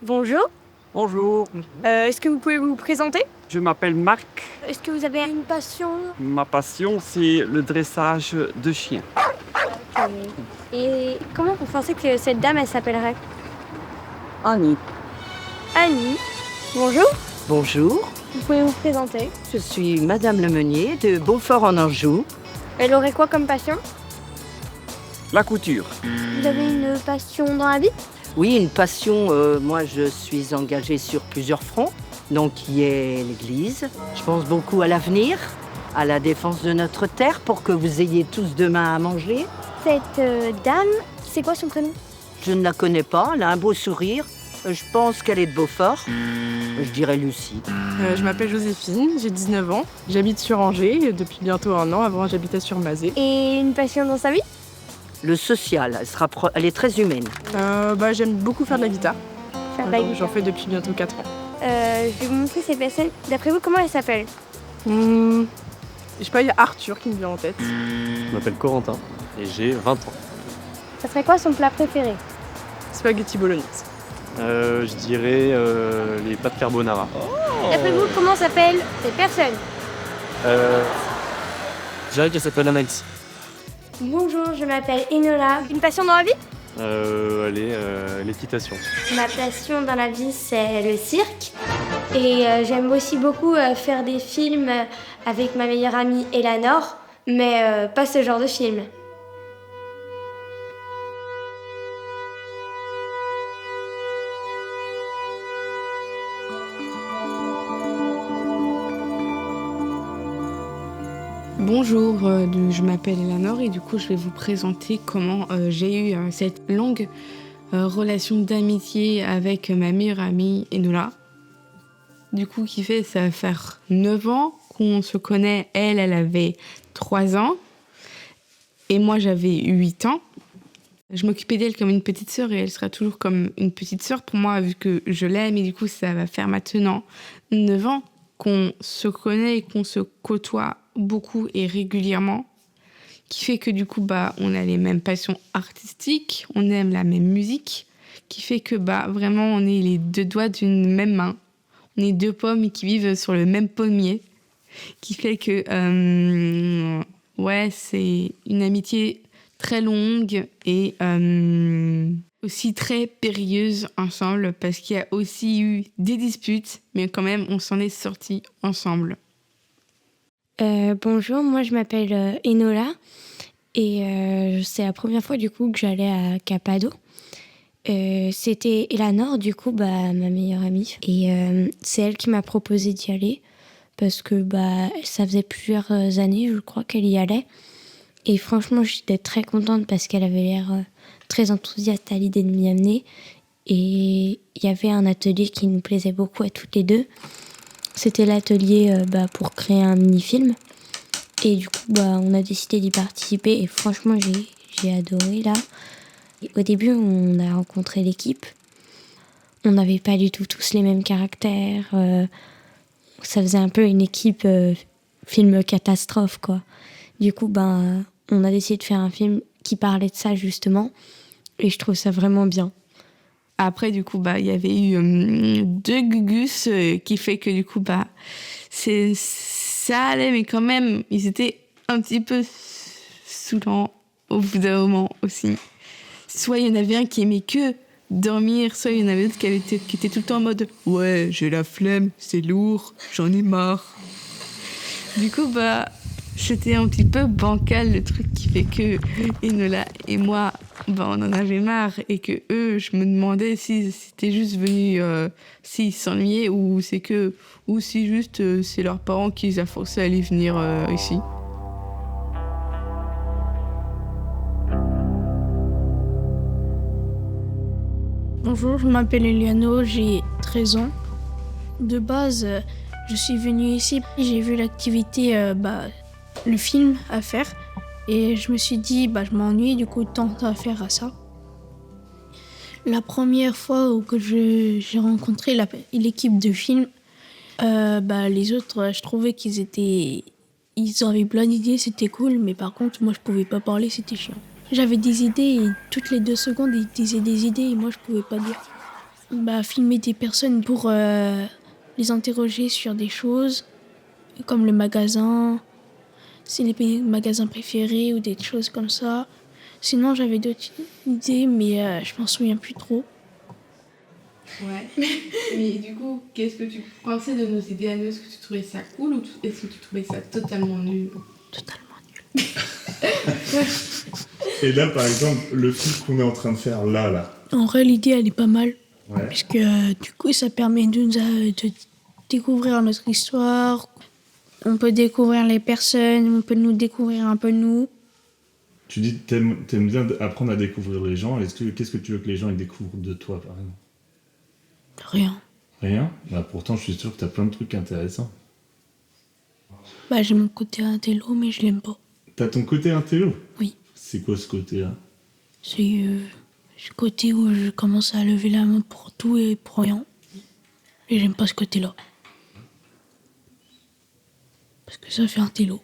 Bonjour. Bonjour, Est-ce que vous pouvez vous présenter? je m'appelle Marc. Est-ce que vous avez une passion? Ma passion, c'est le dressage de chiens. Et comment vous pensez que cette dame, elle s'appellerait? Annie. Annie. Bonjour. Bonjour, Vous pouvez vous présenter? je suis Madame Lemeunier de Beaufort en Anjou. Elle aurait quoi comme passion? La couture. Vous avez une passion dans la vie? Oui, une passion, moi je suis engagée sur plusieurs fronts, donc qui est l'Église. Je pense beaucoup à l'avenir, à la défense de notre terre pour que vous ayez tous demain à manger. Cette dame, c'est quoi son prénom? Je ne la connais pas, elle a un beau sourire. Je pense qu'elle est de Beaufort. Je dirais Lucie. Je m'appelle Joséphine, j'ai 19 ans. J'habite sur Angers depuis bientôt 1 an. Avant, j'habitais sur Mazé. Et une passion dans sa vie? Le social, elle est très humaine. J'aime beaucoup faire de la guitare. Faire de la J'en guitare. fais depuis bientôt 4 ans. Je vais vous montrer ces personnes. D'après vous, comment elle s'appelle? Je sais pas, il y a Arthur qui me vient en tête. Je m'appelle Corentin et j'ai 20 ans. Ça serait quoi son plat préféré? Spaghetti bolognaise. Je dirais les pâtes carbonara. D'après vous, comment s'appellent ces personnes? Je dirais qu'elle s'appelle Anaïs. Bonjour, je m'appelle Enola. Une passion dans la vie? Elle est l'équitation. Ma passion dans la vie, c'est le cirque. Et j'aime aussi beaucoup faire des films avec ma meilleure amie Eleanor, mais pas ce genre de film. Bonjour, je m'appelle Eleanor et du coup je vais vous présenter comment j'ai eu cette longue relation d'amitié avec ma meilleure amie Enola. Du coup ça va faire 9 ans qu'on se connaît. Elle avait 3 ans et moi j'avais 8 ans. Je m'occupais d'elle comme une petite sœur et elle sera toujours comme une petite sœur pour moi vu que je l'aime et du coup ça va faire maintenant 9 ans qu'on se connaît et qu'on se côtoie beaucoup et régulièrement, qui fait que du coup on a les mêmes passions artistiques, on aime la même musique, qui fait que vraiment on est les deux doigts d'une même main, on est deux pommes qui vivent sur le même pommier, qui fait que c'est une amitié très longue et aussi très périlleuse ensemble parce qu'il y a aussi eu des disputes, mais quand même on s'en est sortis ensemble. Bonjour, moi je m'appelle Enola et c'est la première fois du coup que j'allais à Capado. C'était Eleanor du coup ma meilleure amie et c'est elle qui m'a proposé d'y aller parce que ça faisait plusieurs années je crois qu'elle y allait et franchement j'étais très contente parce qu'elle avait l'air très enthousiaste à l'idée de m'y amener et il y avait un atelier qui nous plaisait beaucoup à toutes les deux. C'était l'atelier pour créer un mini-film. Et du coup, on a décidé d'y participer. Et franchement, j'ai adoré, là. Et au début, on a rencontré l'équipe. On n'avait pas du tout tous les mêmes caractères. Ça faisait un peu une équipe film catastrophe, quoi. Du coup, on a décidé de faire un film qui parlait de ça, justement. Et je trouve ça vraiment bien. Après, du coup, il y avait eu 2 gugus qui fait que, du coup, ça allait, mais quand même, ils étaient un petit peu saoulants au bout d'un moment aussi. Soit il y en avait un qui aimait que dormir, soit il y en avait d'autres qui étaient tout le temps en mode « Ouais, j'ai la flemme, c'est lourd, j'en ai marre. » Du coup, c'était un petit peu bancal le truc qui fait que Enola et moi, on en avait marre et que eux, je me demandais si c'était juste venu, s'ils s'ennuyaient ou si juste c'est leurs parents qui les a forcés à aller venir ici. Bonjour, je m'appelle Eliano, j'ai 13 ans. De base, je suis venue ici, j'ai vu l'activité, le film à faire et je me suis dit, je m'ennuie, du coup, tant à faire à ça. La première fois que j'ai rencontré l'équipe de film, les autres, je trouvais ils avaient plein d'idées, c'était cool, mais par contre, moi, je pouvais pas parler, c'était chiant. J'avais des idées et toutes les 2 secondes, ils disaient des idées et moi, je pouvais pas dire. filmer des personnes pour les interroger sur des choses, comme le magasin, c'est les magasins préférés ou des choses comme ça. Sinon, j'avais d'autres idées, mais je m'en souviens plus trop. Ouais. Mais du coup, qu'est-ce que tu pensais de nos idées à nous? Est-ce que tu trouvais ça cool ou est-ce que tu trouvais ça totalement nul? Totalement nul. Et là, par exemple, le film qu'on est en train de faire là. En vrai, l'idée, elle est pas mal. Ouais. Puisque du coup, ça permet de découvrir notre histoire. On peut découvrir les personnes, on peut nous découvrir un peu nous. Tu dis que t'aimes bien apprendre à découvrir les gens. Qu'est-ce que tu veux que les gens ils découvrent de toi, par exemple? Rien. Rien? Bah pourtant, je suis sûr que t'as plein de trucs intéressants. J'ai mon côté intello, mais je l'aime pas. T'as ton côté intello? Oui. C'est quoi ce côté-là? C'est ce côté où je commence à lever la main pour tout et pour rien. Et j'aime pas ce côté-là. Parce que ça fait intello.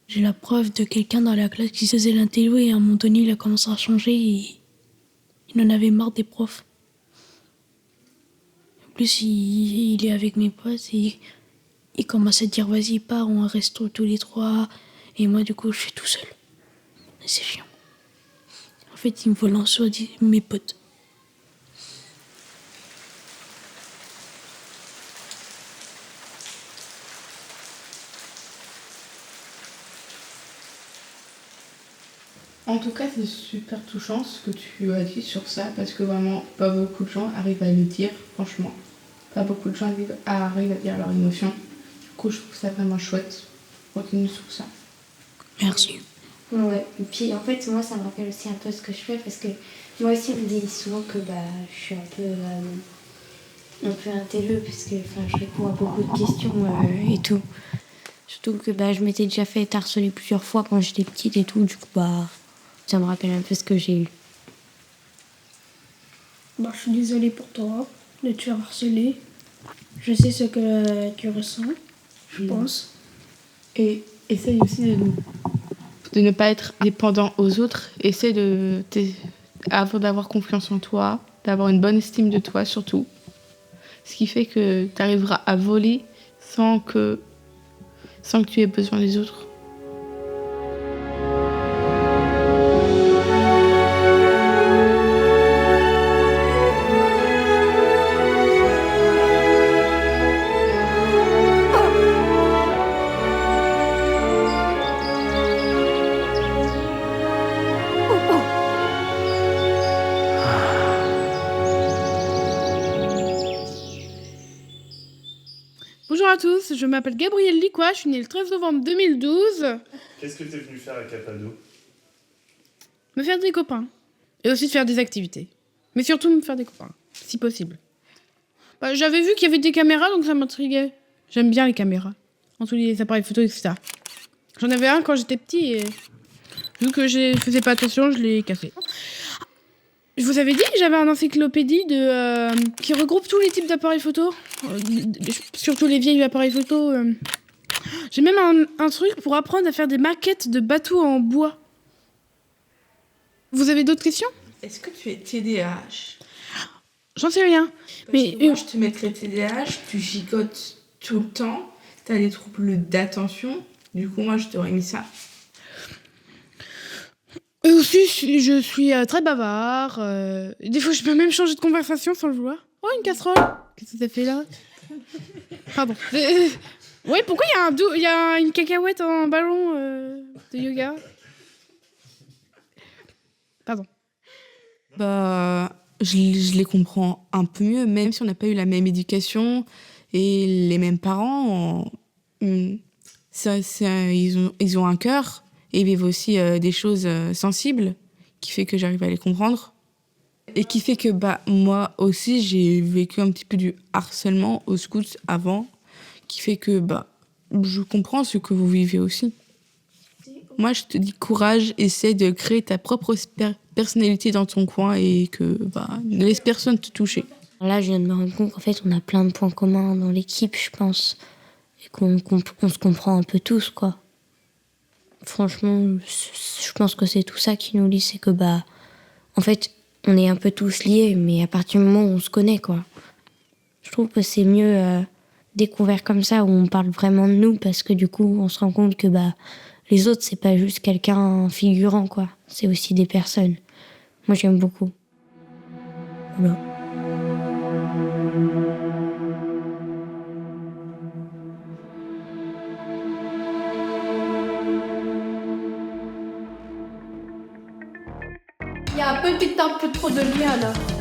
J'ai la preuve de quelqu'un dans la classe qui faisait l'intello et à un moment donné, il a commencé à changer et il en avait marre des profs. En plus, il est avec mes potes et il commence à dire vas-y, pars, on reste tous les trois. Et moi, du coup, je suis tout seul. Et c'est chiant. En fait, il me vole en soi mes potes. En tout cas, c'est super touchant ce que tu as dit sur ça, parce que vraiment, pas beaucoup de gens arrivent à le dire, franchement. Pas beaucoup de gens arrivent à dire leurs émotions. Du coup, je trouve ça vraiment chouette. Continue sur ça. Merci. Ouais, et puis en fait, moi, ça me rappelle aussi un peu ce que je fais, parce que moi aussi, on me dit souvent que je suis un peu intello, parce que je réponds à beaucoup de questions et tout. Surtout que je m'étais déjà fait harceler plusieurs fois quand j'étais petite et tout, du coup, ça me rappelle un peu ce que j'ai eu. Je suis désolée pour toi de te faire harceler. Je sais ce que tu ressens, je pense. Et essaye aussi de ne pas être dépendant aux autres. Essaye d'avoir confiance en toi, d'avoir une bonne estime de toi surtout. Ce qui fait que tu arriveras à voler sans que tu aies besoin des autres. Bonjour à tous, je m'appelle Gabrielle Licois, je suis née le 13 novembre 2012. Qu'est-ce que t'es venu faire à Capado? Me faire des copains. Et aussi de faire des activités. Mais surtout me faire des copains, si possible. J'avais vu qu'il y avait des caméras, donc ça m'intriguait. J'aime bien les caméras. En tous les appareils photo, etc. J'en avais un quand j'étais petit et vu que je faisais pas attention, je l'ai cassé. Je vous avais dit que j'avais une encyclopédie qui regroupe tous les types d'appareils photo. Surtout les vieilles appareils photo. J'ai même un truc pour apprendre à faire des maquettes de bateaux en bois. Vous avez d'autres questions? Est-ce que tu es TDAH? J'en sais rien. Mais moi, je te mettrais TDAH, tu gigotes tout le temps, t'as des troubles d'attention. Du coup, moi, je t'aurais mis ça. Et aussi, je suis très bavard. Des fois, je peux même changer de conversation sans le vouloir. Oh, une casserole! Qu'est-ce que ça fait là? Pardon. Oui, pourquoi il y a une cacahuète en ballon de yoga? Pardon. Je les comprends un peu mieux, même si on n'a pas eu la même éducation et les mêmes parents. Ils ont un cœur et ils vivent aussi des choses sensibles qui fait que j'arrive à les comprendre. Et qui fait que moi aussi, j'ai vécu un petit peu du harcèlement au scout avant, qui fait que je comprends ce que vous vivez aussi. Moi, je te dis courage, essaie de créer ta propre personnalité dans ton coin et que ne laisse personne te toucher. Là, je viens de me rendre compte qu'en fait, on a plein de points communs dans l'équipe, je pense. Et qu'on se comprend un peu tous, quoi. Franchement, je pense que c'est tout ça qui nous lie, c'est que, en fait, on est un peu tous liés, mais à partir du moment où on se connaît, quoi. Je trouve que c'est mieux découvert comme ça, où on parle vraiment de nous, parce que du coup, on se rend compte que les autres, c'est pas juste quelqu'un figurant, quoi. C'est aussi des personnes. Moi, j'aime beaucoup. Voilà. Il y a peut-être un peu trop de liens là.